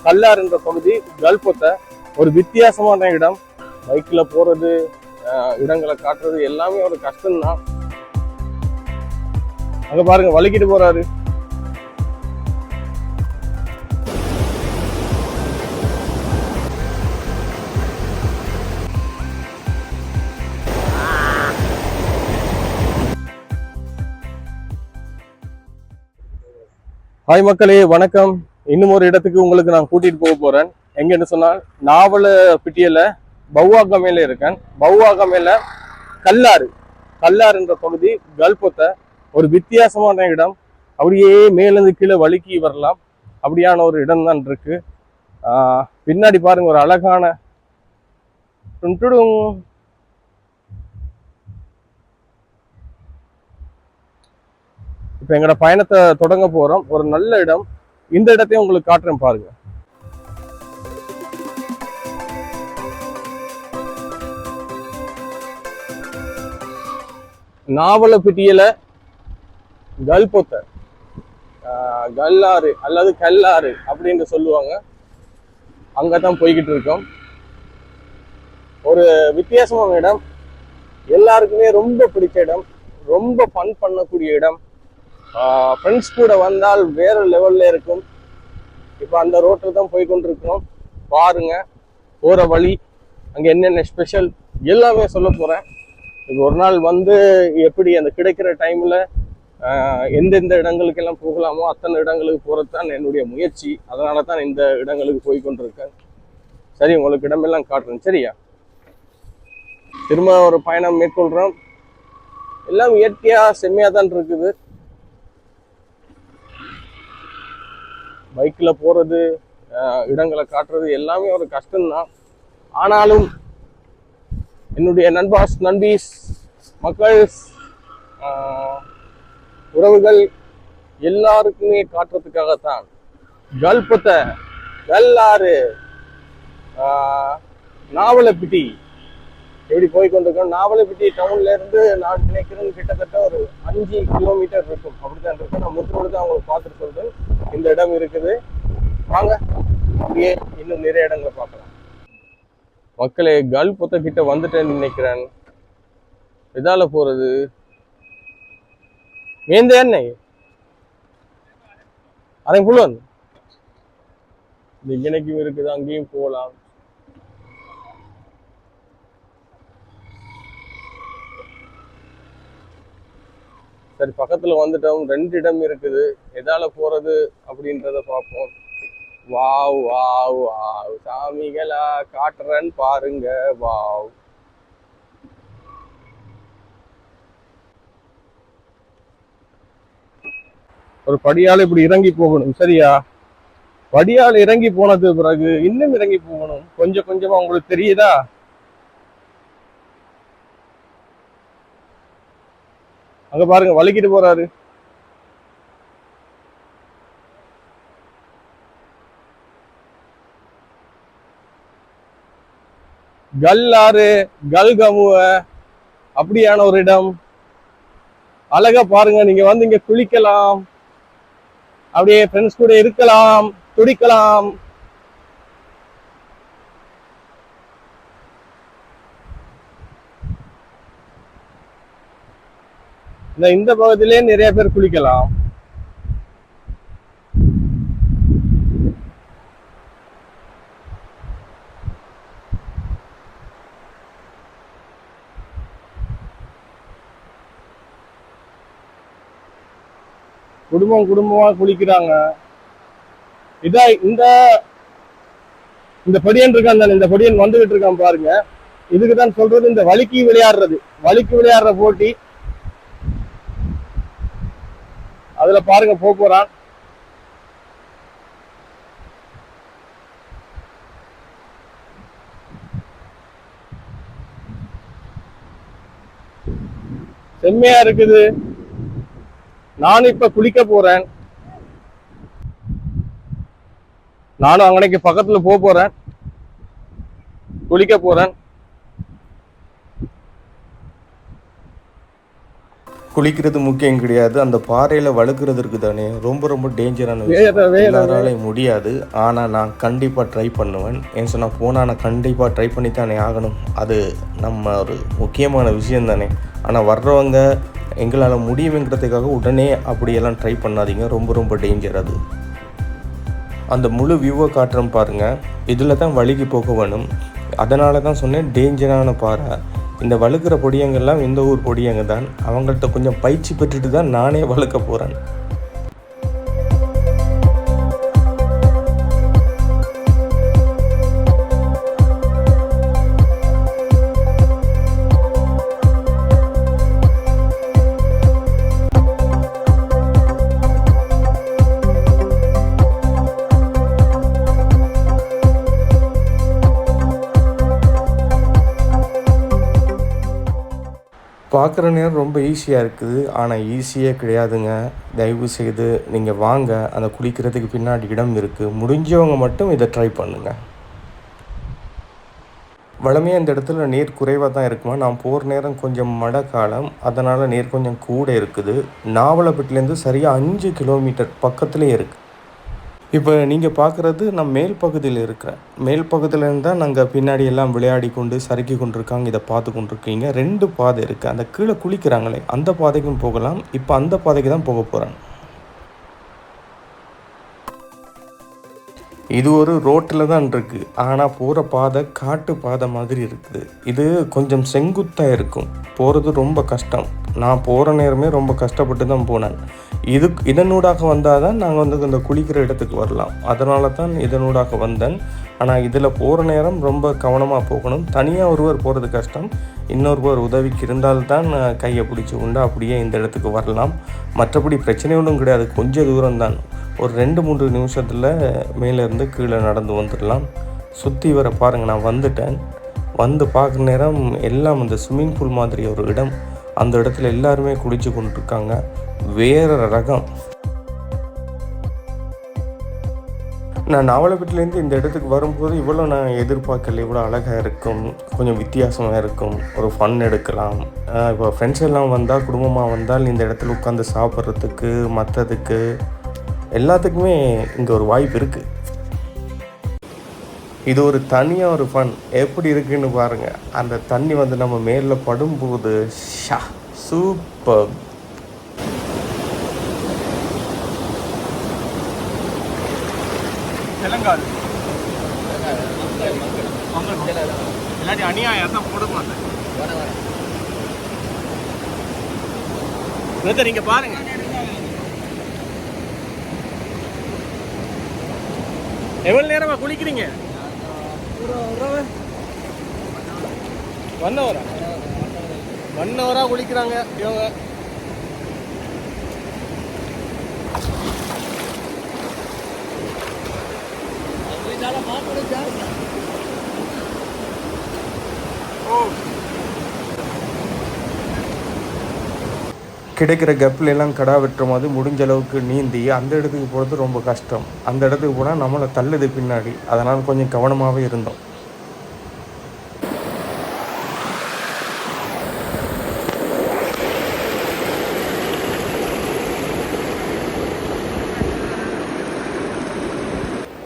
கல்லார் என்ற பகுதி கல்பொத்த ஒரு வித்தியாசமான இடம். பைக்ல போறது, இடங்களை காட்டுறது எல்லாமே ஒரு கஷ்டம்தான். அங்க பாருங்க வலிக்கிட்டு போறாரு. ஹாய் மக்களே, வணக்கம். இன்னும் ஒரு இடத்துக்கு உங்களுக்கு நான் கூட்டிட்டு போக போறேன். எங்கன்னு சொன்னால் நாவலப்பிட்டியில பௌவாகமேல இருக்கேன். பௌவாகமேல கல்லாறு என்ற பகுதி கல்பொத்த ஒரு வித்தியாசமான இடம். அப்படியே மேலிருந்து கீழே வழுக்கி வரலாம், அப்படியான ஒரு இடம் தான் இருக்கு. பின்னாடி பாருங்க ஒரு அழகான இப்ப எங்களோட பயணத்தை தொடங்க போறோம். ஒரு நல்ல இடம். இந்த இடத்தையும் உங்களுக்கு காட்டுறேன் பாருங்க. நாவலப்பிட்டியில கல்பொத்த கல்லாறு அல்லது கல்லாறு அப்படின்னு சொல்லுவாங்க. அங்கதான் போய்கிட்டு இருக்கோம். ஒரு வித்தியாசமான இடம், எல்லாருக்குமே ரொம்ப பிடிச்ச இடம், ரொம்ப ஃபன் பண்ணக்கூடிய இடம். ஃப்ரெண்ட்ஸ் கூட வந்தால் வேற லெவல்ல இருக்கும். இப்போ அந்த ரோட்டில் தான் போய் கொண்டிருக்கிறோம். பாருங்க போற வழி, அங்க என்னென்ன ஸ்பெஷல் எல்லாமே சொல்ல போறேன். இப்போ ஒரு நாள் வந்து எப்படி அந்த கிடைக்கிற டைம்ல எந்தெந்த இடங்களுக்கெல்லாம் போகலாமோ அத்தனை இடங்களுக்கு போறது தான் என்னுடைய முயற்சி. அதனால தான் இந்த இடங்களுக்கு போய் கொண்டிருக்கேன். சரி, உங்களுக்கு இடமெல்லாம் காட்டுறேன். சரியா, திரும்ப ஒரு பயணம் மேற்கொள்றோம். எல்லாம் இயற்கையா செம்மையா தான் இருக்குது. பைக்ல போறது, இடங்களை காட்டுறது எல்லாமே ஒரு கஷ்டம்தான். ஆனாலும் என்னுடைய நண்பீஸ், மக்கள், உறவுகள் எல்லாருக்குமே காட்டுறதுக்காகத்தான் கல்பொத்த கல்லாறு நாவலப்பிட்டி எப்படி போய்கொண்டிருக்கோம். நாவலப்பிட்டி டவுன்ல இருந்து நான் நினைக்கிறேன் கிட்டத்தட்ட ஒரு 5 கிலோமீட்டர் இருக்கும். அப்படித்தான் இருக்கும். நான் முற்றுமுழுது அவங்களுக்கு பார்த்துட்டு சொல்றேன். இந்த இடம் இருக்குது, வாங்க அப்படியே இன்னும் நிறைய இடங்களை பார்க்கலாம். மக்களே, கல்பொத்த கிட்ட வந்துட்டேன்னு நினைக்கிறேன். எதால போறது? மேந்த எண்ணெய் அதை புலன் இன்னைக்கும் இருக்குது, அங்கேயும் போகலாம். சரி, பக்கத்துல வந்துட்டோம். 2 இடம் இருக்குது. எதால போறது அப்படின்றத பார்ப்போம். வாவ் வாவ் வாவ், சாமிகளா காட்டுறேன்னு பாருங்க. வாவ், ஒரு படியால இப்படி இறங்கி போகணும். சரியா, படியால இறங்கி போனது பிறகு இன்னும் இறங்கி போகணும். கொஞ்சம் கொஞ்சமா உங்களுக்கு தெரியுதா? அங்க பாருங்க வலிக்கிட்டு போறாரு. கல்லாறு கல்கமுவ அப்படியான ஒரு இடம். அழகா பாருங்க. நீங்க வந்து இங்க குளிக்கலாம், அப்படியே ஃப்ரெண்ட்ஸ் கூட இருக்கலாம், துடிக்கலாம். இந்த பகுதியிலே நிறைய பேர் குளிக்கலாம். குடும்பமா குளிக்கிறாங்க. இதா இந்த படியன் இருக்கான், இந்த படியன் வந்துகிட்டு இருக்கான் பாருங்க. இதுக்குதான் சொல்றது இந்த வலிக்கு விளையாடுற போட்டி. அதுல பாருங்க போறான். செம்மையா இருக்குது. நானும் இப்ப குளிக்க போறேன். நானும் அங்கனைக்கு பக்கத்துல போறேன், குளிக்க போறேன். குளிக்கிறது முக்கியம் கிடையாது, அந்த பாறையில் வழுக்கிறது இருக்குது தானே, ரொம்ப ரொம்ப டேஞ்சரான விஷயம். எல்லாராலையும் முடியாது, ஆனால் நான் கண்டிப்பாக ட்ரை பண்ணுவேன். ஏன் சொன்னால் போனால் நான் கண்டிப்பாக ட்ரை பண்ணி தானே ஆகணும். அது நம்ம ஒரு முக்கியமான விஷயம் தானே. ஆனால் வர்றவங்க எங்களால் முடியுங்கிறதுக்காக உடனே அப்படியெல்லாம் ட்ரை பண்ணாதீங்க, ரொம்ப ரொம்ப டேஞ்சர் அது. அந்த முழு வியூவை காட்டுறோம் பாருங்கள், இதில் தான் வழுகி போக வேணும். அதனால தான் சொன்னேன் டேஞ்சரான பாறை. இந்த வழுக்கிற பொடியங்கள்லாம் இந்த ஊர் பொடியங்க தான். அவங்கள்ட்ட கொஞ்சம் பயிற்சி பெற்றுட்டு தான் நானே வழுக்க போகிறேன். பார்க்குற நேரம் ரொம்ப ஈஸியாக இருக்குது, ஆனால் ஈஸியே கிடையாதுங்க. தயவு செய்து நீங்கள் வாங்க, அந்த குளிக்கிறதுக்கு பின்னாடி இடம் இருக்குது. முடிஞ்சவங்க மட்டும் இதை ட்ரை பண்ணுங்கள். வழமையாக இந்த இடத்துல நீர் குறைவாக தான் இருக்குமா. நான் போகிற நேரம் கொஞ்சம் மழை காலம், அதனால் நீர் கொஞ்சம் கூட இருக்குது. நாவலப்பட்டிலேருந்து சரியாக 5 கிலோமீட்டர் பக்கத்துலேயே இருக்குது. இப்போ நீங்கள் பார்க்குறது நான் மேல் பகுதியில் இருக்கிறேன். மேல் பகுதியிலேருந்து தான் நாங்கள் பின்னாடி எல்லாம் விளையாடி கொண்டு சறுக்கி கொண்டிருக்காங்க. இதை பார்த்து கொண்டிருக்கீங்க. 2 பாதை இருக்குது. அந்த கீழே குளிக்கிறாங்களே அந்த பாதைக்கும் போகலாம். இப்போ அந்த பாதைக்கு தான் போக போகிறேன். இது ஒரு ரோட்டில் தான் இருக்குது, ஆனால் போகிற பாதை காட்டு பாதை மாதிரி இருக்குது. இது கொஞ்சம் செங்குத்தாக இருக்கும், போகிறது ரொம்ப கஷ்டம். நான் போகிற நேரமே ரொம்ப கஷ்டப்பட்டு தான் போனேன். இதனூடாக வந்தால் தான் நாங்கள் வந்து இந்த குளிக்கிற இடத்துக்கு வரலாம். அதனால தான் இதனூடாக வந்தேன். ஆனால் இதில் போகிற நேரம் ரொம்ப கவனமாக போகணும். தனியாக ஒருவர் போகிறது கஷ்டம், இன்னொருவர் உதவிக்கு இருந்தால்தான் கையை பிடிச்சி கொண்டு அப்படியே இந்த இடத்துக்கு வரலாம். மற்றபடி பிரச்சனை ஒன்றும் கிடையாது, கொஞ்சம் தூரம்தான். ஒரு 2-3 நிமிஷத்தில் மேலேருந்து கீழே நடந்து வந்துடலாம். சுற்றி வர பாருங்கள், நான் வந்துட்டேன். வந்து பார்க்குற நேரம் எல்லாம் அந்த ஸ்விம்மிங் பூல் மாதிரி ஒரு இடம். அந்த இடத்துல எல்லாருமே குளித்து கொண்டிருக்காங்க. வேறு ரகம். நான் நாவலப்பட்டிலேருந்து இந்த இடத்துக்கு வரும்போது இவ்வளோ நான் எதிர்பார்க்கல. இவ்வளோ அழகாக இருக்கும், கொஞ்சம் வித்தியாசமாக இருக்கும், ஒரு ஃபன் எடுக்கலாம். இப்போ ஃப்ரெண்ட்ஸ் எல்லாம் வந்தால், குடும்பமாக வந்தால் இந்த இடத்துல உட்காந்து சாப்பிட்றதுக்கு மற்றதுக்கு எல்லாத்துக்குமே இங்கே ஒரு வாய்ப்பு இருக்குது. இது ஒரு தனியாக ஒரு ஃபன் எப்படி இருக்குன்னு பாருங்கள். அந்த தண்ணி வந்து நம்ம மேலே படும்போது சூப்பர். தெலங்கானா எல்லாத்தையும் அநியாயம் தான் போட மாட்டேன். நீங்கள் பாருங்க, எவ்வளோ நேரமா குளிக்கிறீங்க? 1 ஹவரா? 1 ஹவரா குளிக்கிறாங்க இவங்க. கிடைக்கிற கப்பில் எல்லாம் கடா வெட்டுற மாதிரி முடிஞ்ச அளவுக்கு நீந்தி அந்த இடத்துக்கு போகிறது ரொம்ப கஷ்டம். அந்த இடத்துக்கு போனால் நம்மளை தள்ளுது பின்னாடி, அதனால் கொஞ்சம் கவனமாகவே இருந்தோம்.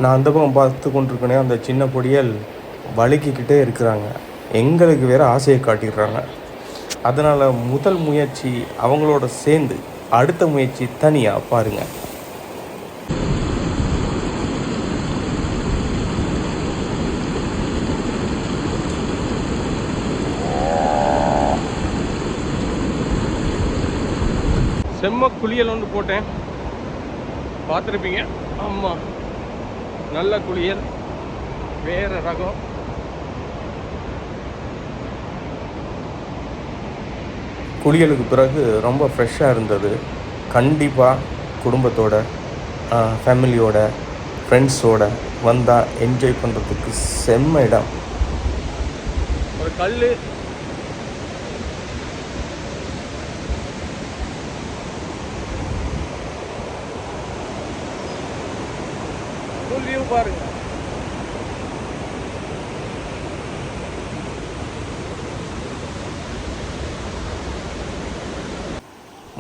நான் அந்த பக்கம் பார்த்து கொண்டிருக்கனே, அந்த சின்ன பொடியல் வழுக்கிக்கிட்டே இருக்கிறாங்க. எங்களுக்கு வேறு ஆசையை காட்டிடுறாங்க. அதனால் முதல் முயற்சி அவங்களோட சேர்ந்து, அடுத்த முயற்சி தனியாக பாருங்கள். செம்ம குளியல் ஒன்று போட்டேன், பார்த்துருப்பீங்க. ஆமாம், நல்ல குளியல், வேறு ரகம். குளியலுக்கு பிறகு ரொம்ப ஃப்ரெஷ்ஷாக இருந்தது. கண்டிப்பாக குடும்பத்தோட, ஃபேமிலியோட, ஃப்ரெண்ட்ஸோட வந்தால் என்ஜாய் பண்ணுறதுக்கு செம்ம இடம். ஒரு கல் வியூ பாருங்க.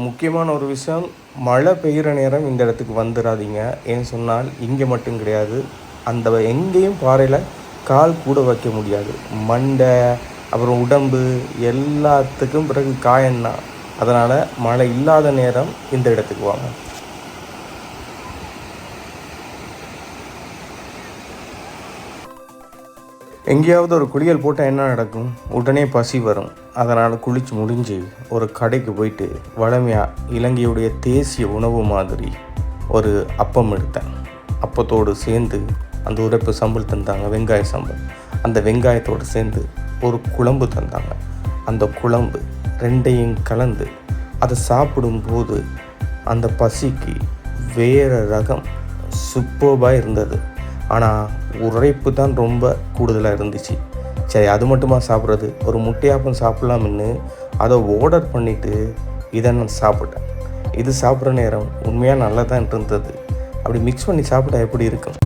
முக்கியமான ஒரு விஷயம், மழை பெய்கிற நேரம் இந்த இடத்துக்கு வந்துடாதீங்க. ஏன்னு சொன்னால் இங்கே மட்டும் கிடையாது, அந்த எங்கேயும் பாறையில் கால் கூட வைக்க முடியாது. மண்டை அப்புறம் உடம்பு எல்லாத்துக்கும் பிறகு காயம்தான். அதனால் மழை இல்லாத நேரம் இந்த இடத்துக்கு வாங்க. எங்கேயாவது ஒரு குளியல் போட்டால் என்ன நடக்கும்? உடனே பசி வரும். அதனால் குளித்து முடிஞ்சு ஒரு கடைக்கு போயிட்டு வழமையாக இலங்கையுடைய தேசிய உணவு மாதிரி ஒரு அப்பம் எடுத்தேன். அப்பத்தோடு சேர்ந்து அந்த உரைப்பு சம்பல் தந்தாங்க, வெங்காய சம்பல். அந்த வெங்காயத்தோடு சேர்ந்து ஒரு குழம்பு தந்தாங்க. அந்த குழம்பு ரெண்டையும் கலந்து அதை சாப்பிடும்போது அந்த பசிக்கு வேறு ரகம் சூப்பராக இருந்தது. ஆனால் உரைப்பு தான் ரொம்ப கூடுதலாக இருந்துச்சு. சரி, அது மட்டுமா சாப்பிட்றது, ஒரு முட்டையாப்பம் சாப்பிட்லாம்னு அதை ஆர்டர் பண்ணிவிட்டு இதை நான் சாப்பிட்டேன். இது சாப்பிட்ற நேரம் உண்மையாக நல்லா தான் இருந்தது. அப்படி மிக்ஸ் பண்ணி சாப்பிட்டா எப்படி இருக்கும்?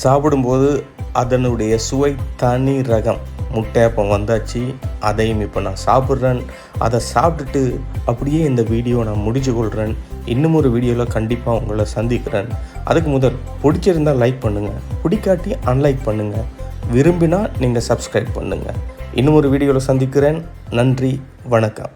சாப்பிடும்போது அதனுடைய சுவை தனி ரகம். முட்டையப்பம் வந்தாச்சு, அதையும் இப்போ நான் சாப்பிட்றேன். அதை சாப்பிட்டுட்டு அப்படியே இந்த வீடியோ நான் முடிச்சு கொள்கிறேன். இன்னும் ஒரு வீடியோவில் கண்டிப்பாக உங்களை சந்திக்கிறேன். அதுக்கு முதல் பிடிச்சிருந்தால் லைக் பண்ணுங்கள், பிடிக்காட்டி அன்லைக் பண்ணுங்கள், விரும்பினா நீங்கள் சப்ஸ்கிரைப் பண்ணுங்கள். இன்னும் ஒரு வீடியோவில் சந்திக்கிறேன். நன்றி, வணக்கம்.